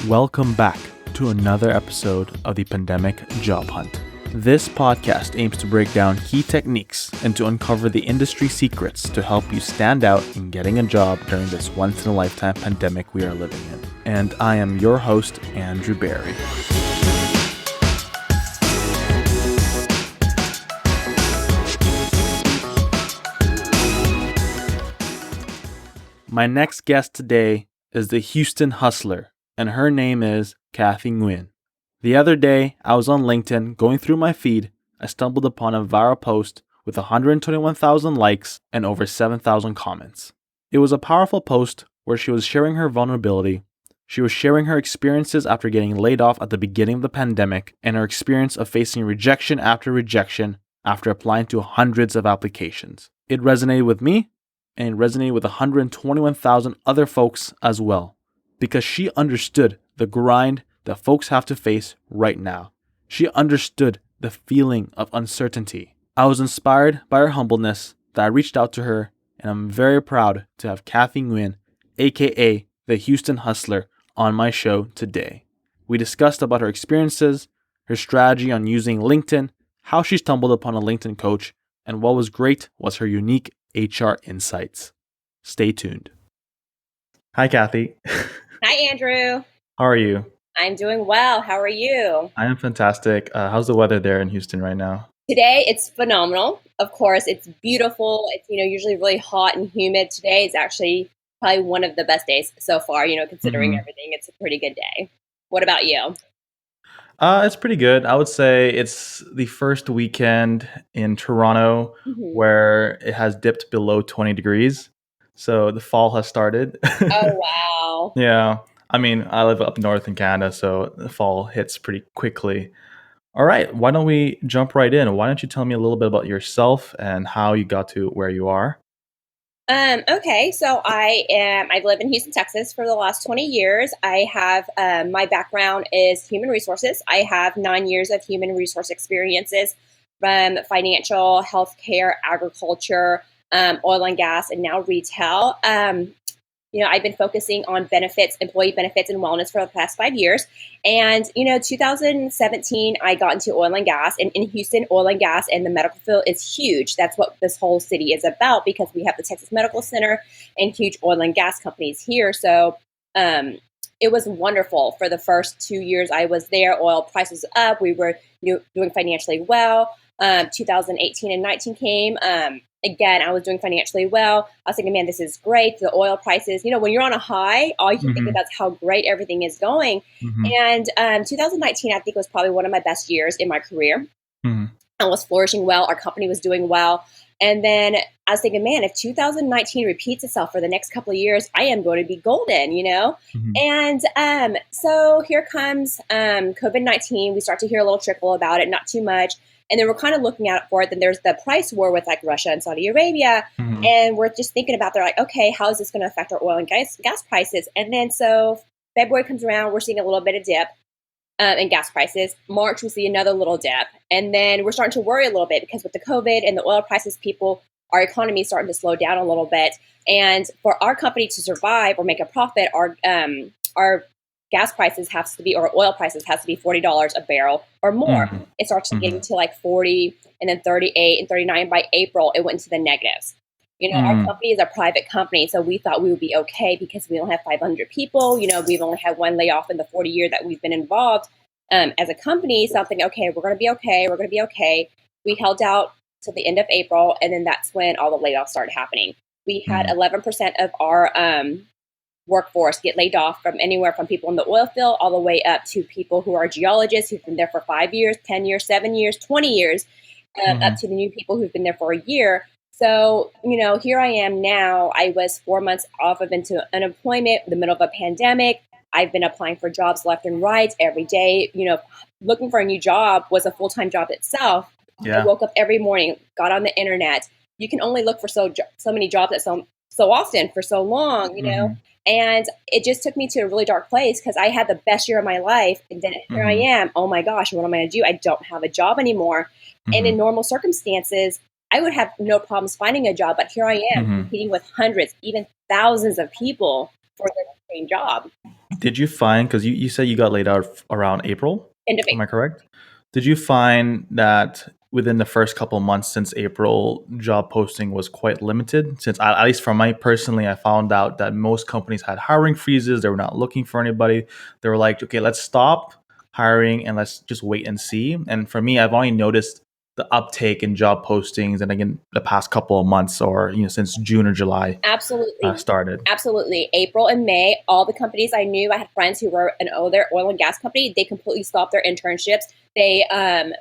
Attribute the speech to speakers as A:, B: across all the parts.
A: Welcome back to another episode of the Pandemic Job Hunt. This podcast aims to break down key techniques and to uncover the industry secrets to help you stand out in getting a job during this once-in-a-lifetime pandemic we are living in. And I am your host, Andrew Barry. My next guest today is the Houston Hustler, and her name is Cathy Nguyen. The other day, I was on LinkedIn going through my feed. I stumbled upon a viral post with 121,000 likes and over 7,000 comments. It was a powerful post where she was sharing her vulnerability. She was sharing her experiences after getting laid off at the beginning of the pandemic and her experience of facing rejection after applying to hundreds of applications. It resonated with me, and it resonated with 121,000 other folks as well, because she understood the grind that folks have to face right now. She understood the feeling of uncertainty. I was inspired by her humbleness that I reached out to her, and I'm very proud to have Cathy Nguyen, aka the Houston Hustler, on my show today. We discussed about her experiences, her strategy on using LinkedIn, how she stumbled upon a LinkedIn coach, and what was great was her unique HR insights. Stay tuned. Hi, Cathy.
B: Hi, Andrew.
A: How are you?
B: I'm doing well. How are you?
A: I am fantastic. How's the weather there in Houston right now?
B: Today, it's phenomenal. Of course, it's beautiful. It's, usually really hot and humid. Today is actually probably one of the best days so far, considering everything. It's a pretty good day. What about you?
A: It's pretty good. I would say it's the first weekend in Toronto where it has dipped below 20 degrees. So the fall has started.
B: Oh, wow.
A: Yeah. I mean, I live up north in Canada, so the fall hits pretty quickly. All right. Why don't we jump right in? Why don't you tell me a little bit about yourself and how you got to where you are?
B: Okay, so I've lived in Houston, Texas for the last 20 years. I have, my background is human resources. I have 9 years of human resource experiences from financial, healthcare, agriculture, oil and gas, and now retail. I've been focusing on benefits, employee benefits and wellness for the past 5 years. And, 2017, I got into oil and gas. And in Houston, oil and gas and the medical field is huge. That's what this whole city is about, because we have the Texas Medical Center and huge oil and gas companies here. So it was wonderful for the first 2 years I was there. Oil prices up. We were doing financially well. 2018 and 19 came. Again, I was doing financially well. I was thinking, man, this is great. The oil prices, when you're on a high, all you can think about is how great everything is going. And 2019, I think, was probably one of my best years in my career. I was flourishing well. Our company was doing well. And then I was thinking, man, if 2019 repeats itself for the next couple of years, I am going to be golden, And so here comes COVID-19. We start to hear a little trickle about it, not too much. And then we're kind of looking out for it. Then there's the price war with like Russia and Saudi Arabia. And we're just thinking about, they're like, okay, how is this going to affect our oil and gas prices? And then so February comes around, we're seeing a little bit of dip in gas prices. March, we see another little dip. And then we're starting to worry a little bit, because with the COVID and the oil prices, our economy is starting to slow down a little bit. And for our company to survive or make a profit, our gas prices has to be, or oil prices has to be $40 a barrel or more. It starts getting to like 40 and then 38 and 39. By April, it went into the negatives. Our company is a private company, so we thought we would be okay because we don't have 500 people. We've only had one layoff in the 40 years that we've been involved as a company. So I'm thinking, okay, we're going to be okay. We're going to be okay. We held out to the end of April, and then that's when all the layoffs started happening. We had 11% of our workforce get laid off, from anywhere from people in the oil field all the way up to people who are geologists who've been there for 5 years, 10 years, 7 years, 20 years, up to the new people who've been there for a year. So, here I am now. I was 4 months off of into unemployment in the middle of a pandemic. I've been applying for jobs left and right every day. Looking for a new job was a full-time job itself. Yeah. I woke up every morning, got on the internet. You can only look for so many jobs at so often for so long, And it just took me to a really dark place, because I had the best year of my life. And then here I am. Oh my gosh, what am I going to do? I don't have a job anymore. And in normal circumstances, I would have no problems finding a job, but here I am
A: Hmm.
B: competing with hundreds, even thousands of people for the same job.
A: Did you find, because you said you got laid out around April?
B: End of
A: Am I
B: April.
A: correct? Did you find that within the first couple of months since April, job posting was quite limited? Since at least for me personally, I found out that most companies had hiring freezes. They were not looking for anybody. They were like, okay, let's stop hiring and let's just wait and see. And for me, I've only noticed the uptake in job postings, and again, the past couple of months, or since June or July
B: Absolutely.
A: started.
B: Absolutely. April and May, all the companies I knew, I had friends who were an other oil and gas company. They completely stopped their internships. They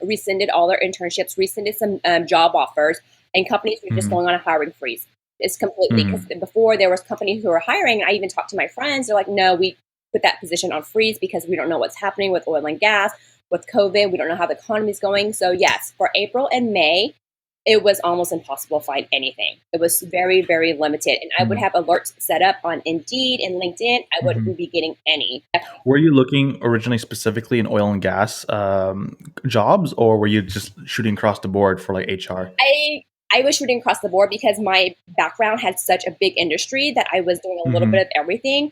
B: rescinded all their internships, rescinded some job offers, and companies were just
A: Hmm.
B: going on a hiring freeze. It's completely, because
A: Hmm.
B: before there was companies who were hiring. I even talked to my friends. They're like, no, we put that position on freeze because we don't know what's happening with oil and gas, with COVID. We don't know how the economy is going. So yes, for April and May, it was almost impossible to find anything. It was very, very limited. And I would have alerts set up on Indeed and LinkedIn. I
A: Hmm.
B: wouldn't be getting any.
A: Were you looking originally specifically in oil and gas jobs, or were you just shooting across the board for like HR?
B: I was shooting across the board because my background had such a big industry that I was doing a little
A: Hmm.
B: bit of everything.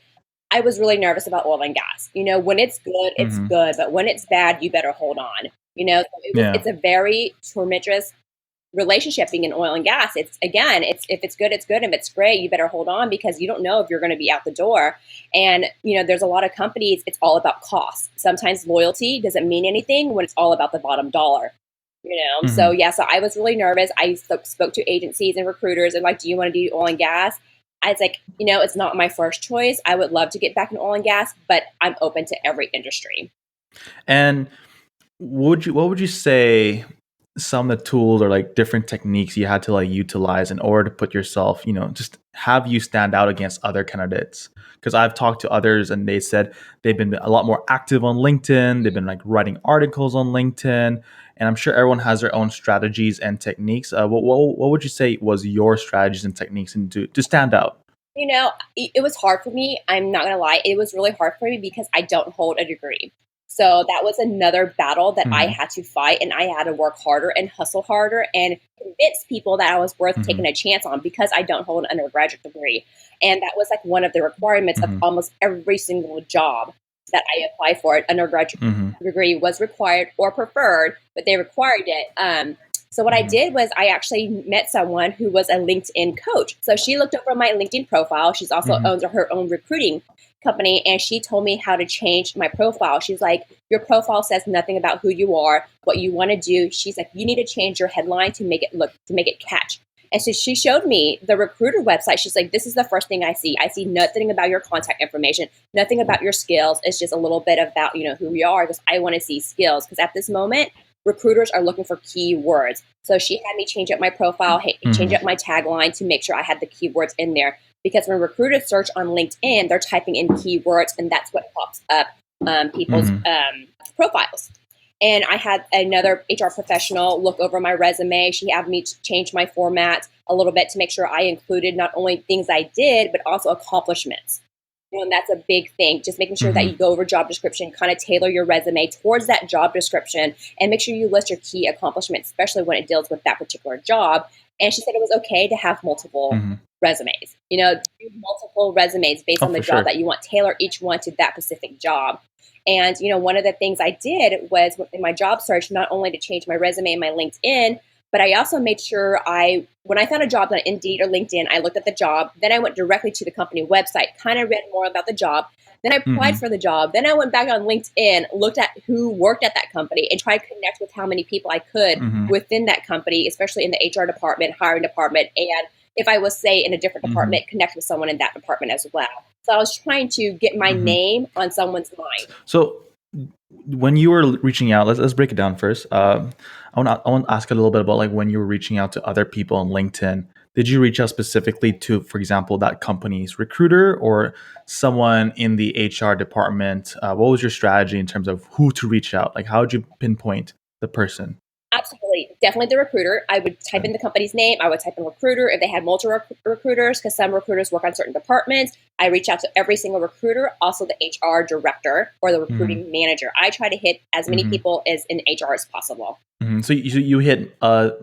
B: I was really nervous about oil and gas. When it's good, it's
A: Hmm.
B: good, but when it's bad, you better hold on. So
A: Yeah.
B: it's a very tumultuous relationship being in oil and gas. It's, again, it's, if it's good, it's good. If it's great, you better hold on because you don't know if you're going to be out the door. And there's a lot of companies, it's all about cost. Sometimes loyalty doesn't mean anything when it's all about the bottom dollar. So
A: Hmm.
B: yeah, so I was really nervous. I spoke to agencies and recruiters and like, do you want to do oil and gas? I was like, it's not my first choice. I would love to get back in oil and gas, but I'm open to every industry.
A: And what would you say some of the tools or like different techniques you had to like utilize in order to put yourself, just have you stand out against other candidates? Because I've talked to others and they said they've been a lot more active on LinkedIn. They've been like writing articles on LinkedIn, and I'm sure everyone has their own strategies and techniques. What would you say was your strategies and techniques and to stand out?
B: It was hard for me. I'm not going to lie. It was really hard for me because I don't hold a degree. So that was another battle that I
A: Hmm.
B: had to fight, and I had to work harder and hustle harder and convince people that I was worth
A: Hmm.
B: taking a chance on because I don't hold an undergraduate degree. And that was like one of the requirements of
A: Hmm.
B: almost every single job that I applied for. An undergraduate
A: Hmm.
B: degree was required or preferred, but they required it. So what I
A: Hmm.
B: did was I actually met someone who was a LinkedIn coach. So she looked over my LinkedIn profile. She's also
A: Hmm.
B: owns her own recruiting company, and she told me how to change my profile. She's like, your profile says nothing about who you are, what you want to do. She's like, you need to change your headline to make it catch. And so she showed me the recruiter website. She's like, this is the first thing I see. I see nothing about your contact information, nothing about your skills. It's just a little bit about, who you are, because I want to see skills. Because at this moment, recruiters are looking for keywords. So she had me change up my profile, change
A: Hmm.
B: up my tagline to make sure I had the keywords in there. Because when recruiters search on LinkedIn, they're typing in keywords, and that's what pops up people's
A: Hmm.
B: profiles. And I had another HR professional look over my resume. She had me change my format a little bit to make sure I included not only things I did, but also accomplishments. And that's a big thing. Just making sure that
A: Hmm.
B: you go over job description, kind of tailor your resume towards that job description, and make sure you list your key accomplishments, especially when it deals with that particular job. And she said it was okay to have multiple
A: Hmm.
B: resumes, do multiple resumes based
A: Oh,
B: on the
A: for
B: job
A: sure.
B: that you want, tailor each one to that specific job. And, one of the things I did was in my job search, not only to change my resume and my LinkedIn, but I also made sure when I found a job on Indeed or LinkedIn, I looked at the job. Then I went directly to the company website, kind of read more about the job. Then I applied
A: Hmm.
B: for the job. Then I went back on LinkedIn, looked at who worked at that company, and tried to connect with how many people I could
A: Hmm.
B: within that company, especially in the HR department, hiring department. And if I was, say, in a different
A: Hmm.
B: department, connect with someone in that department as well. So I was trying to get my
A: Hmm.
B: name on someone's mind.
A: So when you were reaching out, let's break it down first. I want to ask a little bit about like when you were reaching out to other people on LinkedIn. Did you reach out specifically to, for example, that company's recruiter or someone in the HR department? What was your strategy in terms of who to reach out? Like, how did you pinpoint the person?
B: Absolutely. Definitely the recruiter. I would type in the company's name. I would type in recruiter. If they had multiple recruiters, because some recruiters work on certain departments, I reach out to every single recruiter, also the HR director or the
A: Mm-hmm.
B: recruiting manager. I try to hit as many
A: Mm-hmm.
B: people as in HR as possible.
A: Mm-hmm. So you hit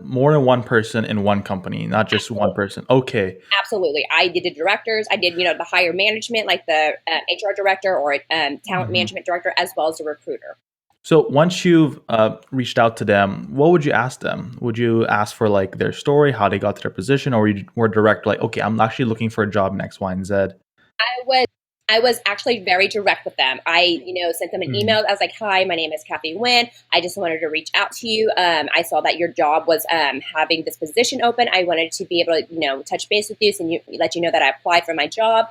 A: more than one person in one company, not just one
B: Absolutely.
A: person. Okay.
B: Absolutely. I did the directors. I did, the higher management, like the HR director or talent
A: Mm-hmm.
B: management director, as well as the recruiter.
A: So once you've reached out to them, what would you ask them? Would you ask for like their story, how they got to their position, or you were direct, like, okay, I'm actually looking for a job in X, Y, and Z?
B: I was actually very direct with them. I sent them an
A: Mm-hmm.
B: email. I was like, "Hi, my name is Cathy Nguyen. I just wanted to reach out to you. I saw that your job was having this position open. I wanted to be able to, touch base with you and let you know that I applied for my job.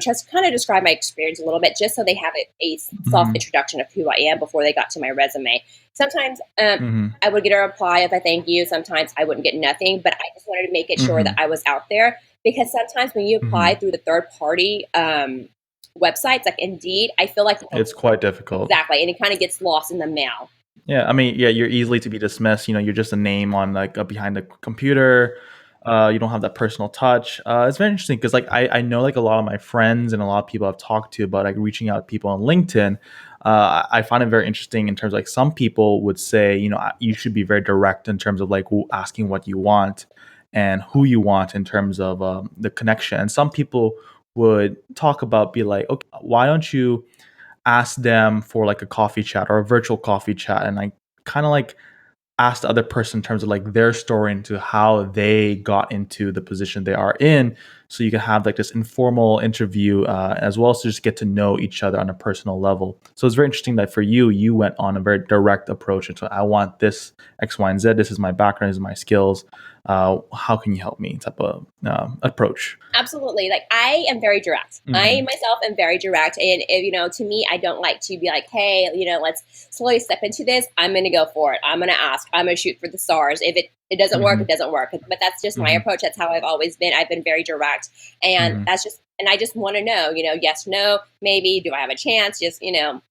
B: Just kind of describe my experience a little bit, just so they have a soft
A: Mm-hmm.
B: introduction of who I am before they got to my resume. Sometimes
A: Mm-hmm.
B: I would get a reply of a thank you. Sometimes I wouldn't get nothing, but I just wanted to make it sure that
A: Mm-hmm.
B: I was out there because sometimes when you
A: Mm-hmm.
B: apply through the third party websites like Indeed, I feel like
A: It's quite difficult.
B: exactly, and it kind of gets lost in the mail.
A: Yeah, I mean, yeah, you're easily to be dismissed. You're just a name on like behind the computer. You don't have that personal touch. It's very interesting because like I know like a lot of my friends and a lot of people I've talked to about like reaching out to people on LinkedIn. I find it very interesting in terms of, like some people would say you should be very direct in terms of like asking what you want and who you want in terms of the connection. And some people would talk about be like, okay, why don't you ask them for like a coffee chat or a virtual coffee chat and like kind of like ask the other person in terms of like their story into how they got into the position they are in, so you can have like this informal interview as well as to just get to know each other on a personal level. So it's very interesting that for you went on a very direct approach into, I want this X, Y, and Z, this is my background, this is my skills, how can you help me, type of approach.
B: Absolutely. Like I am very direct. I
A: Hmm.
B: myself am very direct. And, to me, I don't like to be like, hey, let's slowly step into this. I'm going to go for it. I'm going to ask. I'm going to shoot for the stars. If it doesn't work,
A: Hmm.
B: it doesn't work. But that's just my
A: Hmm.
B: approach. That's how I've always been. I've been very direct. And
A: Hmm.
B: and I just want to know, yes, no, maybe, do I have a chance? Just,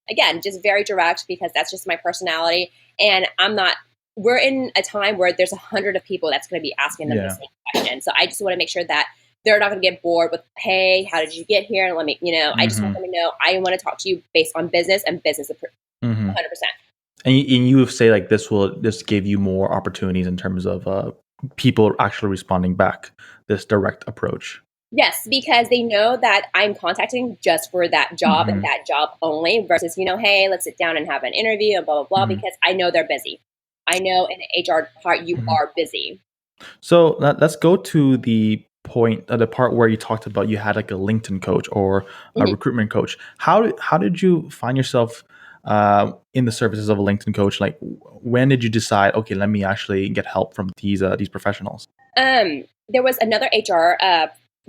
B: again, just very direct because that's just my personality. And we're in a time where there's 100 of people that's going to be asking them the
A: Yeah.
B: same question. So I just want to make sure that they're not going to get bored with, hey, how did you get here? And let me, I just want
A: Hmm.
B: them to know I want to talk to you based on business and business
A: Hmm.
B: 100%.
A: And you say like this give you more opportunities in terms of people actually responding back, this direct approach.
B: Yes, because they know that I'm contacting just for that job and
A: Hmm.
B: that job only versus, hey, let's sit down and have an interview and blah, blah, blah,
A: Hmm.
B: because I know they're busy. I know in the HR part, you
A: Hmm.
B: are busy.
A: So let's go to the point, the part where you talked about you had like a LinkedIn coach or a
B: Mhm.
A: recruitment coach. How did you find yourself in the services of a LinkedIn coach? Like, when did you decide, okay, let me actually get help from these professionals?
B: There was another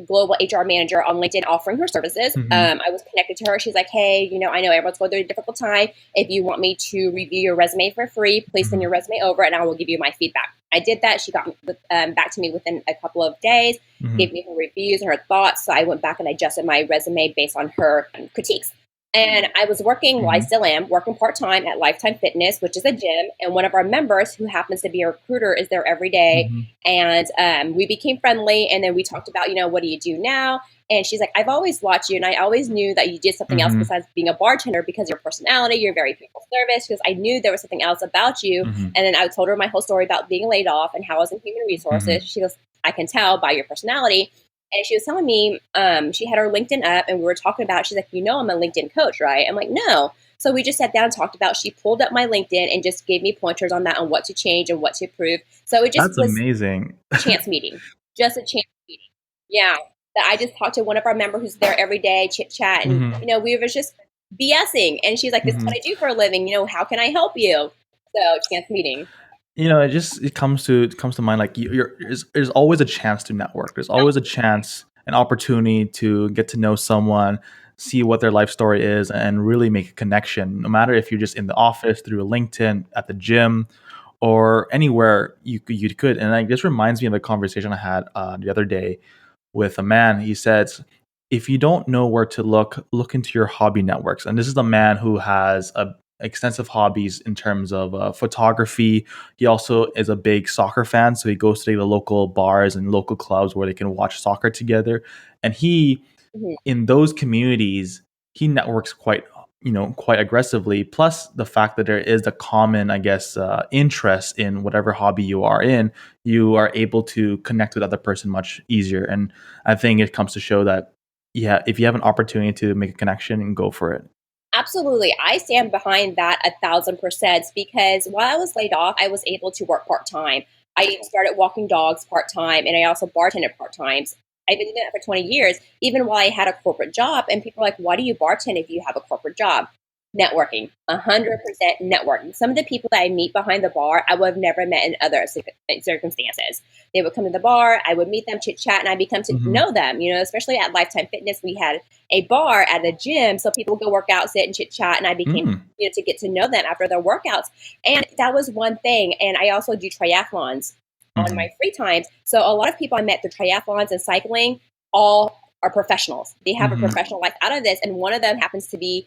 B: global HR manager on LinkedIn offering her services.
A: Hmm.
B: I was connected to her. She's like, hey, I know everyone's going through a difficult time. If you want me to review your resume for free, please send
A: Hmm.
B: your resume over and I will give you my feedback. I did that. She got back to me within a couple of days,
A: Hmm.
B: gave me her reviews and her thoughts. So I went back and adjusted my resume based on her critiques. And I was working, well, I
A: Hmm.
B: still am, working part time at Lifetime Fitness, which is a gym. And one of our members, who happens to be a recruiter, is there every day.
A: Hmm.
B: And we became friendly. And then we talked about, what do you do now? And she's like, I've always watched you. And I always knew that you did something else
A: Hmm.
B: besides being a bartender because of your personality, you're very people service. Because I knew there was something else about you.
A: Hmm.
B: And then I told her my whole story about being laid off and how I was in human
A: Hmm.
B: resources. She goes, I can tell by your personality. And she was telling me she had her LinkedIn up and we were talking about, she's like, I'm a LinkedIn coach, right? I'm like, no. So we just sat down and talked about, she pulled up my LinkedIn and just gave me pointers on that, on what to change and what to improve. So it just
A: That's
B: was
A: amazing.
B: a chance meeting, just a chance meeting. Yeah. That I just talked to one of our members who's there every day, chit chat. And,
A: Hmm.
B: we were just BSing. And she's like, this is
A: Hmm.
B: what I do for a living. How can I help you? So chance meeting.
A: It comes to mind like there's always a chance to network. There's always a chance, an opportunity to get to know someone, see what their life story is, and really make a connection. No matter if you're just in the office, through LinkedIn, at the gym, or anywhere you could. And like this reminds me of a conversation I had the other day with a man. He said, if you don't know where to look into your hobby networks. And this is a man who has a extensive hobbies in terms of photography. He also is a big soccer fan, so he goes to the local bars and local clubs where they can watch soccer together. And he,
B: Mhm.
A: in those communities, he networks quite aggressively. Plus the fact that there is the common, I guess, interest in whatever hobby you are in, you are able to connect with the other person much easier. And I think it comes to show that, yeah, if you have an opportunity to make a connection, and go for it.
B: Absolutely. I stand behind that 1,000% because while I was laid off, I was able to work part time. I started walking dogs part time and I also bartended part times. I've been doing that for 20 years, even while I had a corporate job. And people are like, why do you bartend if you have a corporate job? Networking, 100% networking. Some of the people that I meet behind the bar, I would have never met in other circumstances. They would come to the bar, I would meet them, chit chat, and I become to
A: Hmm.
B: know them. Especially at Lifetime Fitness, we had a bar at a gym, so people would go work out, sit and chit chat, and I became
A: Mm.
B: to get to know them after their workouts. And that was one thing. And I also do triathlons on
A: Hmm.
B: my free times. So a lot of people I met through triathlons and cycling all are professionals. They have a
A: Hmm.
B: professional life out of this, and one of them happens to be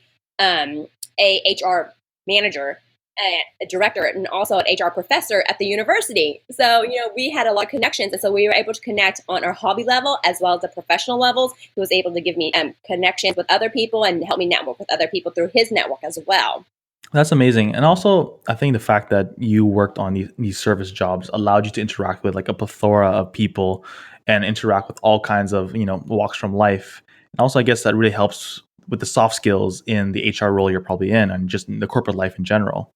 B: a HR manager, a director, and also an HR professor at the university. So, we had a lot of connections. And so we were able to connect on our hobby level as well as the professional levels. He was able to give me connections with other people and help me network with other people through his network as well.
A: That's amazing. And also, I think the fact that you worked on these service jobs allowed you to interact with like a plethora of people and interact with all kinds of, walks from life. And also, I guess that really helps with the soft skills in the HR role you're probably in and just in the corporate life in general.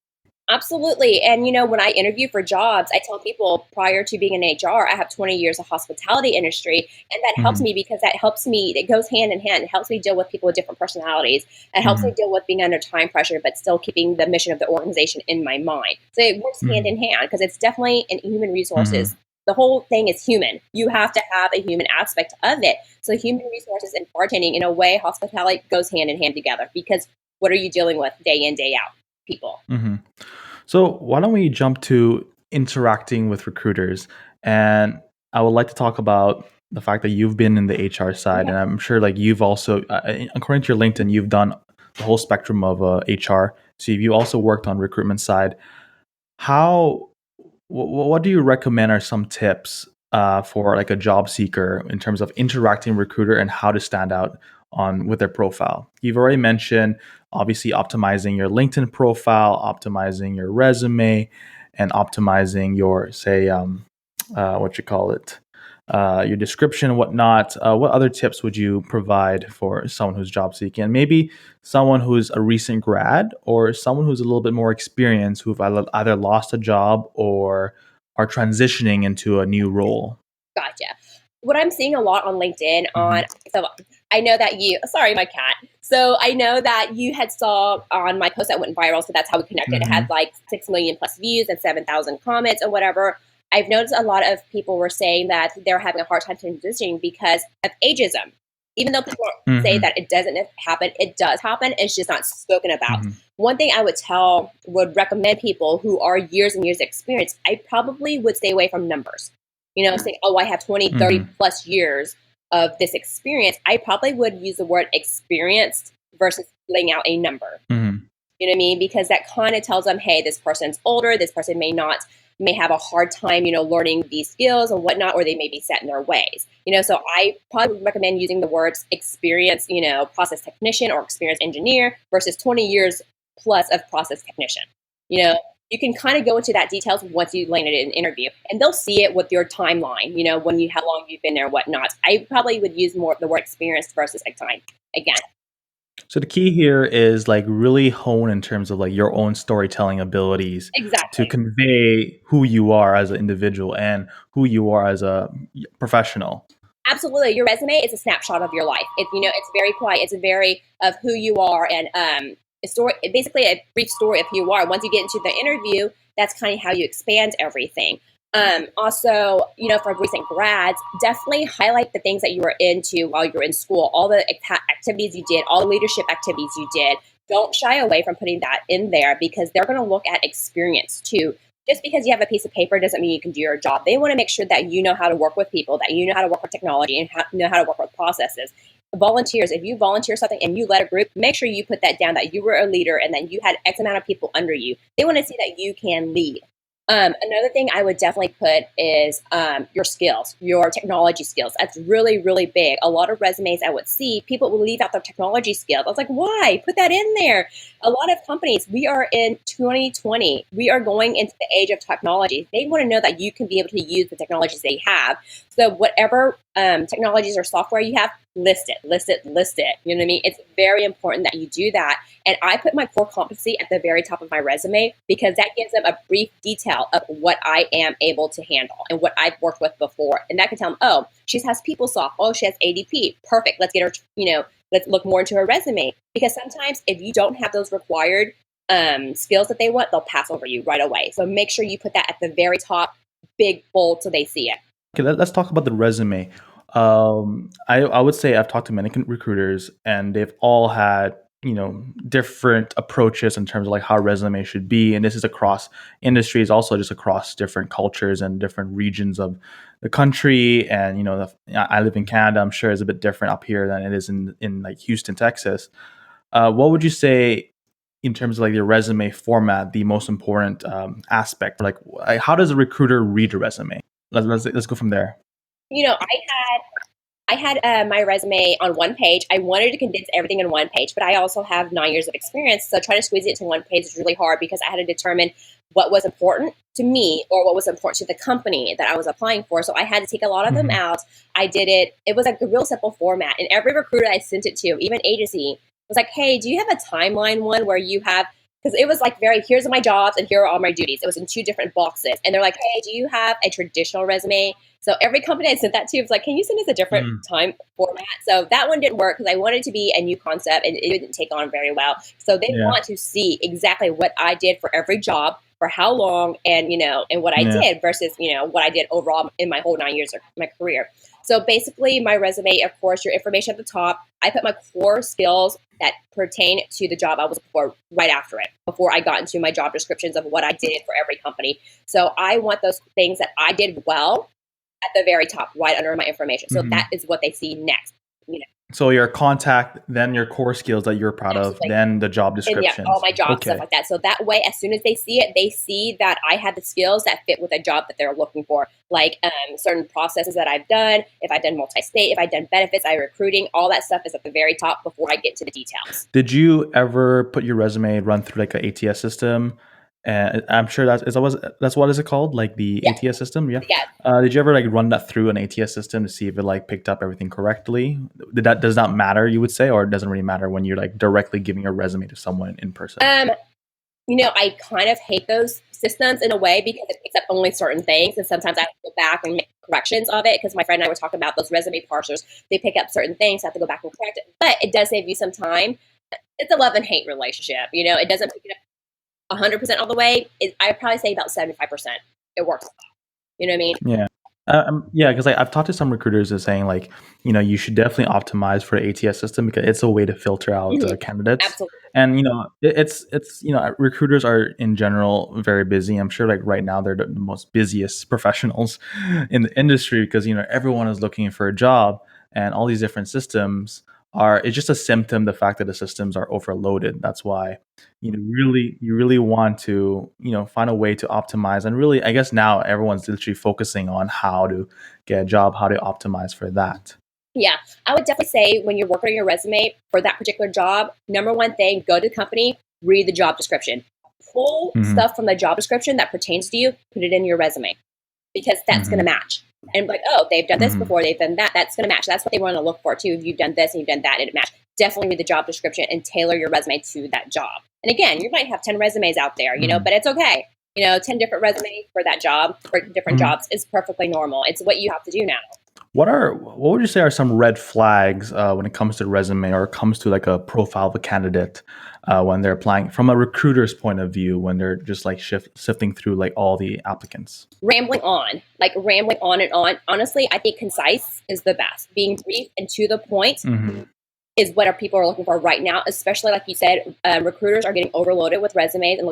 B: Absolutely. And when I interview for jobs, I tell people prior to being in HR, I have 20 years of hospitality industry. And that helps
A: Hmm.
B: me because it goes hand in hand. It helps me deal with people with different personalities. It helps me
A: Hmm.
B: deal with being under time pressure, but still keeping the mission of the organization in my mind. So it works hand in
A: Hmm.
B: hand because it's definitely in human resources.
A: Hmm.
B: The whole thing is human. You have to have a human aspect of it. So human resources and bartending, in a way, hospitality goes hand in hand together because what are you dealing with day in, day out? People.
A: Hmm. So why don't we jump to interacting with recruiters? And I would like to talk about the fact that you've been in the HR side, and I'm sure like you've also, according to your LinkedIn, you've done the whole spectrum of HR. So you also worked on recruitment side. How what do you recommend are some tips for like a job seeker in terms of interacting with recruiter and how to stand out on with their profile? You've already mentioned obviously optimizing your LinkedIn profile, optimizing your resume, and optimizing your say what you call it your description and whatnot. What other tips would you provide for someone who's job seeking? And maybe someone who's a recent grad or someone who's a little bit more experienced who've either lost a job or are transitioning into a new role.
B: Gotcha. What I'm seeing a lot on LinkedIn
A: Hmm.
B: so I know that sorry, my cat. So I know that you had saw on my post that went viral. So that's how we connected. It had
A: Hmm.
B: like 6 million plus views and 7,000 comments or whatever. I've noticed a lot of people were saying that they're having a hard time transitioning because of ageism. Even though people say
A: Hmm.
B: that it doesn't happen, it does happen. It's just not spoken about.
A: Hmm.
B: One thing I would recommend people who are years and years experience, I probably would stay away from numbers. Saying, oh, I have 20, 30
A: Hmm.
B: plus years of this experience, I probably would use the word experienced versus laying out a number.
A: Hmm.
B: You know what I mean? Because that kind of tells them, hey, this person's older, this person may have a hard time, learning these skills and whatnot, or they may be set in their ways. So I probably would recommend using the words experienced, process technician or experienced engineer versus 20 years plus of process technician. You know, you can kind of go into that details once you land it in an interview, and they'll see it with your timeline. When how long you've been there, whatnot. I probably would use more of the word experienced versus like time again.
A: So the key here is like really hone in terms of like your own storytelling abilities to
B: Exactly.
A: convey who you are as an individual and who you are as a professional.
B: Absolutely, your resume is a snapshot of your life. It's very quiet. It's a very of who you are and a story, basically a brief story of who you are. Once you get into the interview, that's kind of how you expand everything. Also, for recent grads, definitely highlight the things that you were into while you were in school, all the activities you did, all the leadership activities you did. Don't shy away from putting that in there because they're going to look at experience too. Just because you have a piece of paper doesn't mean you can do your job. They want to make sure that you know how to work with people, that you know how to work with technology, and know how to work with processes. volunteers, if you volunteer something and you led a group, make sure you put that down that you were a leader and that you had X amount of people under you. They want to see that you can lead. Another thing I would definitely put is your skills, your technology skills. That's really, really big. A lot of resumes I would see, people will leave out their technology skills. I was like, why? Put that in there. A lot of companies, we are in 2020. We are going into the age of technology. They want to know that you can be able to use the technologies they have. So whatever technologies or software you have, list it. You know what I mean? It's very important that you do that. And I put my core competency at the very top of my resume because that gives them a brief detail of what I am able to handle and what I've worked with before. And that can tell them, oh, she has PeopleSoft. Oh, she has ADP. Perfect. Let's get her, let's look more into her resume. Because sometimes if you don't have those required skills that they want, they'll pass over you right away. So make sure you put that at the very top, big, bold, so they see it.
A: Okay, let's talk about the resume. I would say I've talked to many recruiters, and they've all had different approaches in terms of like how resume should be, and this is across industries, also just across different cultures and different regions of the country. And I live in Canada. I'm sure it's a bit different up here than it is in like Houston, Texas. What would you say in terms of like your resume format, the most important aspect? Like, how does a recruiter read a resume? Let's go from there.
B: I had my resume on one page. I wanted to condense everything in one page, but I also have 9 years of experience. So trying to squeeze it into one page is really hard because I had to determine what was important to me or what was important to the company that I was applying for. So I had to take a lot of them out. I did it. It was like a real simple format. And every recruiter I sent it to, even agency, was like, hey, do you have a timeline one where you have, because it was like here's my jobs and here are all my duties. It was in 2 different boxes. And they're like, hey, do you have a traditional resume? So every company I sent that to was like, can you send us a different time format? So that one didn't work because I wanted it to be a new concept and it didn't take on very well. So they want to see exactly what I did for every job, for how long, and and what I did versus what I did overall in my whole 9 years of my career. So basically, my resume, of course, your information at the top. I put my core skills that pertain to the job I was for right after it, before I got into my job descriptions of what I did for every company. So I want those things that I did well at the very top, right under my information. So that is what they see next.
A: So your contact, then your core skills that you're proud of, then the job descriptions.
B: And all my jobs, stuff like that. So that way, as soon as they see it, they see that I had the skills that fit with a job that they're looking for, like certain processes that I've done. If I've done multi-state, if I've done benefits, recruiting, all that stuff is at the very top before I get to the details.
A: Did you ever put your resume run through like an ATS system? And I'm sure that's what is it called? Like the ATS system? Yeah. Did you ever like run that through an ATS system to see if it like picked up everything correctly? Does that matter, you would say, or it doesn't really matter when you're like directly giving a resume to someone in person?
B: I kind of hate those systems in a way because it picks up only certain things. And sometimes I have to go back and make corrections of it because my friend and I were talking about those resume parsers. They pick up certain things, I have to go back and correct it. But it does save you some time. It's a love and hate relationship. It doesn't pick it up 100% all the way. I'd probably say about 75%. It works. You know what I mean?
A: Yeah. Yeah, because I've talked to some recruiters that are saying like, you should definitely optimize for the ATS system because it's a way to filter out candidates.
B: Absolutely.
A: And it's recruiters are in general very busy. I'm sure like right now they're the most busiest professionals in the industry because everyone is looking for a job, and all these different systems it's just a symptom, the fact that the systems are overloaded. That's why you really want to find a way to optimize. And really, I guess now everyone's literally focusing on how to get a job, how to optimize for that.
B: Yeah, I would definitely say when you're working on your resume for that particular job, number one thing, go to the company, read the job description, pull stuff from the job description that pertains to you, put it in your resume because that's going to match. And like, oh, they've done this before, they've done that. That's going to match. That's what they want to look for too. If you've done this and you've done that, and it matches. Definitely read the job description and tailor your resume to that job. And again, you might have 10 resumes out there, but it's okay. 10 different resumes for that job, for different jobs is perfectly normal. It's what you have to do now.
A: What would you say are some red flags when it comes to resume or comes to like a profile of a candidate when they're applying from a recruiter's point of view, when they're just like sifting through like all the applicants?
B: Rambling on and on. Honestly, I think concise is the best. Being brief and to the point is what our people are looking for right now, especially like you said, recruiters are getting overloaded with resumes and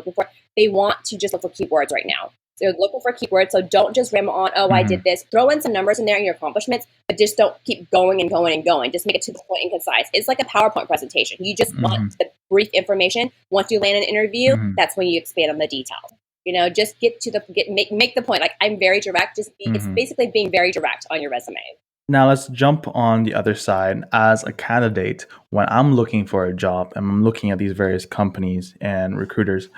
B: they want to just look for keywords right now. They're looking for keywords. So don't just ramble on, oh, I did this. Throw in some numbers in there and your accomplishments, but just don't keep going and going and going. Just make it to the point and concise. It's like a PowerPoint presentation. You just want the brief information. Once you land an interview, that's when you expand on the details. Just make the point. Like, I'm very direct. It's basically being very direct on your resume.
A: Now let's jump on the other side. As a candidate, when I'm looking for a job and I'm looking at these various companies and recruiters,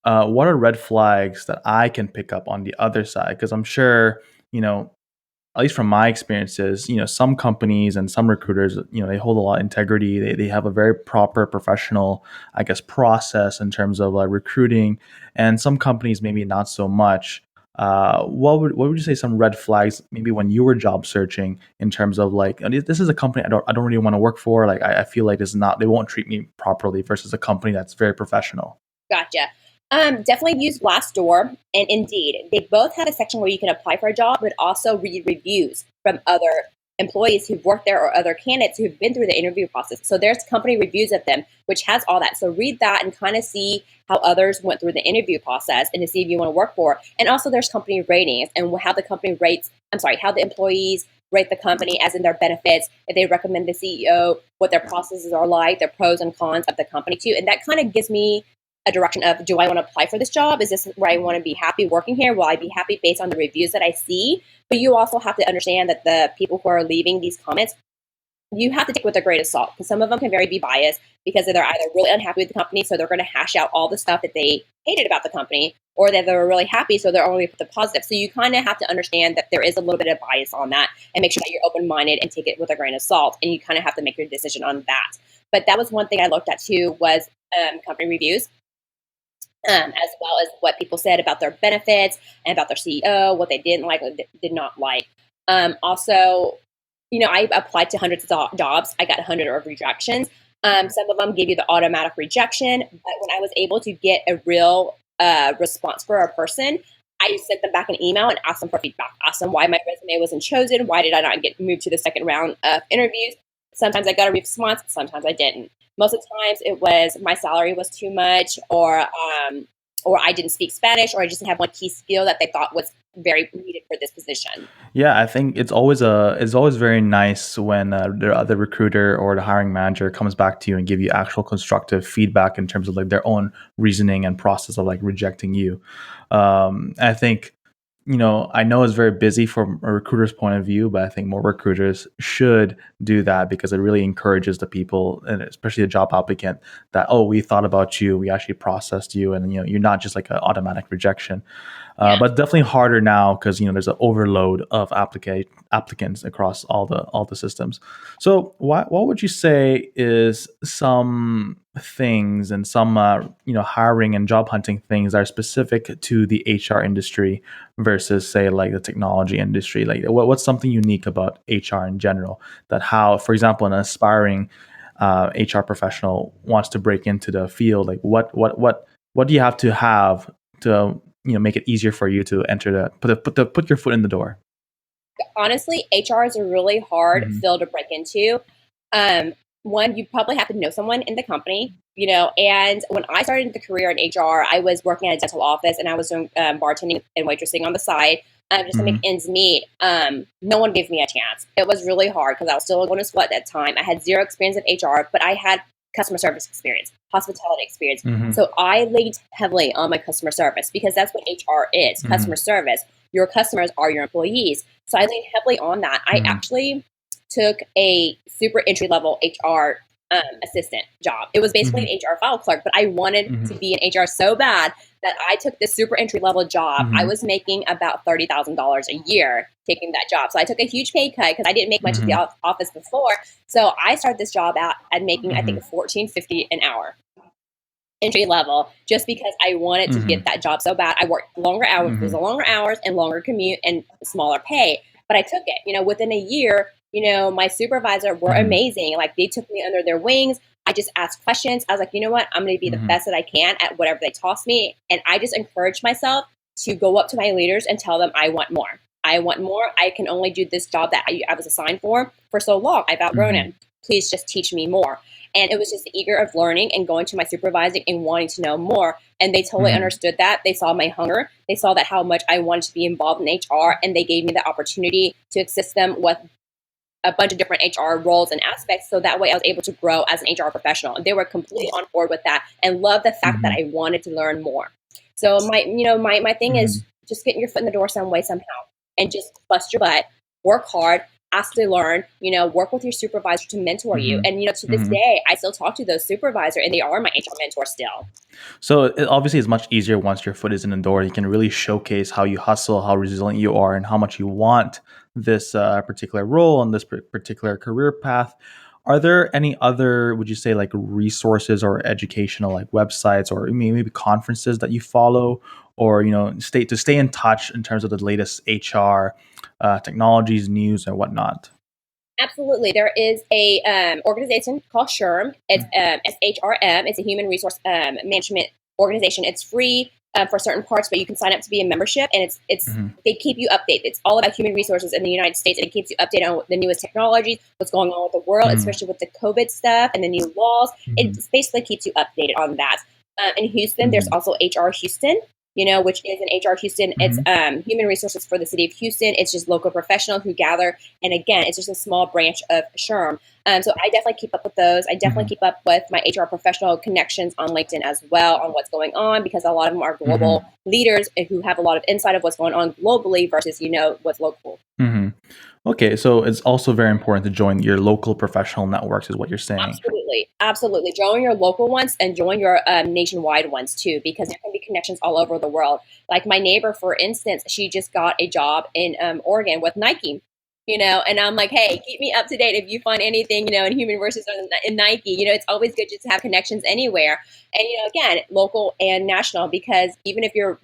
A: what are red flags that I can pick up on the other side? Because I'm sure, at least from my experiences, some companies and some recruiters, they hold a lot of integrity. They have a very proper professional, I guess, process in terms of recruiting, and some companies maybe not so much. What would you say some red flags maybe when you were job searching in terms of like, this is a company I don't really want to work for. Like I feel like they won't treat me properly versus a company that's very professional.
B: Gotcha. Definitely use Glassdoor and Indeed. They both have a section where you can apply for a job, but also read reviews from other employees who've worked there or other candidates who've been through the interview process. So there's company reviews of them, which has all that. So read that and kind of see how others went through the interview process and to see if you want to work for. And also there's company ratings and how the how the employees rate the company as in their benefits, if they recommend the CEO, what their processes are like, their pros and cons of the company too. And that kind of gives me a direction of, do I want to apply for this job? Is this where I want to be happy working here? Will I be happy based on the reviews that I see? But you also have to understand that the people who are leaving these comments, you have to take with a grain of salt, because some of them can be biased because they're either really unhappy with the company, so they're going to hash out all the stuff that they hated about the company, or that they're really happy, so they're only put the positive. So you kind of have to understand that there is a little bit of bias on that, and make sure that you're open-minded and take it with a grain of salt, and you kind of have to make your decision on that. But that was one thing I looked at too, was company reviews. As well as what people said about their benefits and about their CEO, what they didn't like, what they did not like. Also, I applied to hundreds of jobs. I got 100 of rejections. Some of them give you the automatic rejection, but when I was able to get a real response for a person, I sent them back an email and asked them for feedback. Asked them why my resume wasn't chosen. Why did I not get moved to the second round of interviews? Sometimes I got a response, sometimes I didn't. Most of the times it was my salary was too much, or I didn't speak Spanish, or I just didn't have one key skill that they thought was very needed for this position.
A: Yeah, I think it's always very nice when the recruiter or the hiring manager comes back to you and give you actual constructive feedback in terms of like their own reasoning and process of like rejecting you. I think I know it's very busy from a recruiter's point of view, but I think more recruiters should do that because it really encourages the people, and especially the job applicant, that, oh, we thought about you, we actually processed you, and you're not just like an automatic rejection.
B: Yeah.
A: But definitely harder now because there's an overload of applicants across all the systems. So what would you say is some things and some hiring and job hunting things that are specific to the HR industry versus say like the technology industry? Like what's something unique about HR in general, that how, for example, an aspiring HR professional wants to break into the field? Like what do you have to make it easier for you to enter put your foot in the door?
B: Honestly, HR is a really hard field to break into. One, you probably have to know someone in the company, and when I started the career in HR, I was working at a dental office and I was doing bartending and waitressing on the side, just to make ends meet. No one gave me a chance. It was really hard because I was still going to school at that time. I had zero experience in HR, but I had customer service experience, hospitality experience. So I leaned heavily on my customer service because that's what HR is, customer service. Your customers are your employees. So I leaned heavily on that. I actually took a super entry-level HR assistant job. It was basically an HR file clerk, but I wanted to be in HR so bad that I took this super entry-level job. I was making about $30,000 a year taking that job. So I took a huge pay cut because I didn't make much at the office before. So I started this job out at making, I think, $14.50 an hour. Entry level, just because I wanted to get that job so bad. I worked longer hours. It was longer hours and longer commute and smaller pay, but I took it. Within a year, my supervisor were amazing. Like, they took me under their wings. I just asked questions. I was like, you know what? I'm going to be the best that I can at whatever they toss me. And I just encouraged myself to go up to my leaders and tell them I want more. I want more. I can only do this job that I was assigned for so long. I've outgrown it. please just teach me more. And it was just eager of learning and going to my supervisor and wanting to know more. And they totally understood that. They saw my hunger. They saw that how much I wanted to be involved in HR, and they gave me the opportunity to assist them with a bunch of different HR roles and aspects. So that way I was able to grow as an HR professional. And they were completely on board with that and loved the fact that I wanted to learn more. So my thing is just getting your foot in the door some way, somehow, and just bust your butt, work hard, ask to learn, work with your supervisor to mentor you. And, to this day, I still talk to those supervisors and they are my HR mentor still.
A: So it obviously is much easier once your foot is in the door. You can really showcase how you hustle, how resilient you are, and how much you want this particular role and this particular career path. Are there any other, would you say, like resources or educational like websites or maybe conferences that you follow, or stay in touch in terms of the latest HR technologies, news, and whatnot?
B: Absolutely. There is a organization called SHRM. It's SHRM. It's a human resource management organization. It's free for certain parts, but you can sign up to be a membership, and it's they keep you updated. It's all about human resources in the United States, and it keeps you updated on the newest technologies, what's going on with the world, especially with the COVID stuff and the new laws. It just basically keeps you updated on that. In Houston, there's also HR Houston, which is an HR Houston. It's human resources for the city of Houston. It's just local professionals who gather. And again, it's just a small branch of SHRM. So I definitely keep up with those. I definitely keep up with my HR professional connections on LinkedIn as well on what's going on, because a lot of them are global leaders who have a lot of insight of what's going on globally versus, what's local.
A: Okay, so it's also very important to join your local professional networks, is what you're saying.
B: Absolutely. Join your local ones and join your nationwide ones too, because there can be connections all over the world. Like my neighbor, for instance, she just got a job in Oregon with Nike. And I'm like, hey, keep me up to date if you find anything, in human resources in Nike. It's always good just to have connections anywhere. And, again, local and national, because even if you're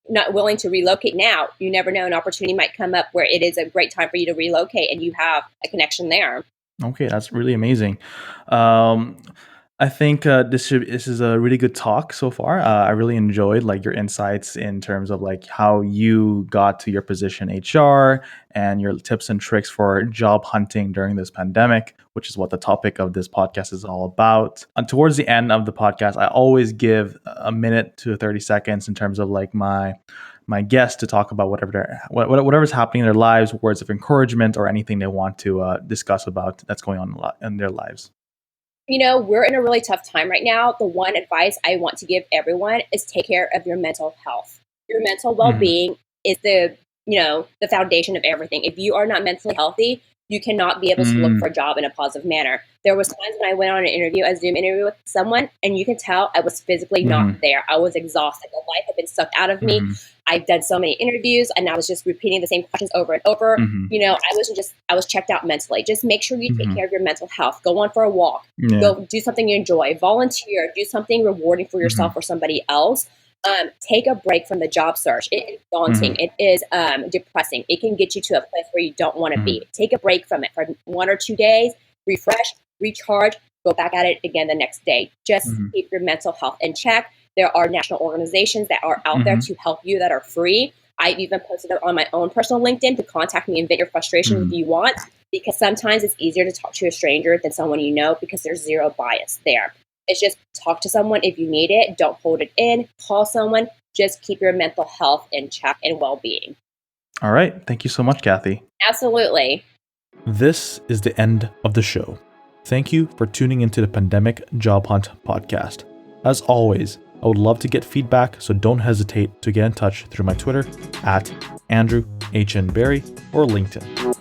B: not willing to relocate now, you never know, an opportunity might come up where it is a great time for you to relocate and you have a connection there.
A: Okay, that's really amazing. I think this is a really good talk so far. I really enjoyed like your insights in terms of like how you got to your position HR and your tips and tricks for job hunting during this pandemic, which is what the topic of this podcast is all about. And towards the end of the podcast, I always give a minute to 30 seconds in terms of like my guests to talk about whatever's happening in their lives, words of encouragement, or anything they want to discuss about that's going on in their lives.
B: We're in a really tough time right now. The one advice I want to give everyone is take care of your mental health. Your mental well-being is the foundation of everything. If you are not mentally healthy, you cannot be able to look for a job in a positive manner. There was times when I went on an interview, a Zoom interview with someone, and you can tell I was physically not there. I was exhausted. The life had been sucked out of me. I've done so many interviews, and I was just repeating the same questions over and over. I was checked out mentally. Just make sure you take care of your mental health. Go on for a walk. Go do something you enjoy. Volunteer. Do something rewarding for yourself or somebody else. Take a break from the job search. It is daunting. It is depressing. It can get you to a place where you don't want to be. Take a break from it for 1 or 2 days. Refresh, recharge, go back at it again the next day. Just keep your mental health in check. There are national organizations that are out there to help you that are free. I've even posted it on my own personal LinkedIn to contact me and vent your frustrations if you want, because sometimes it's easier to talk to a stranger than someone you know, because there's zero bias there. It's just talk to someone if you need it. Don't hold it in. Call someone. Just keep your mental health in check and well-being.
A: All right. Thank you so much, Cathy.
B: Absolutely.
A: This is the end of the show. Thank you for tuning into the Pandemic Job Hunt podcast. As always, I would love to get feedback, so don't hesitate to get in touch through my Twitter @Andrew H. N. Berry or LinkedIn.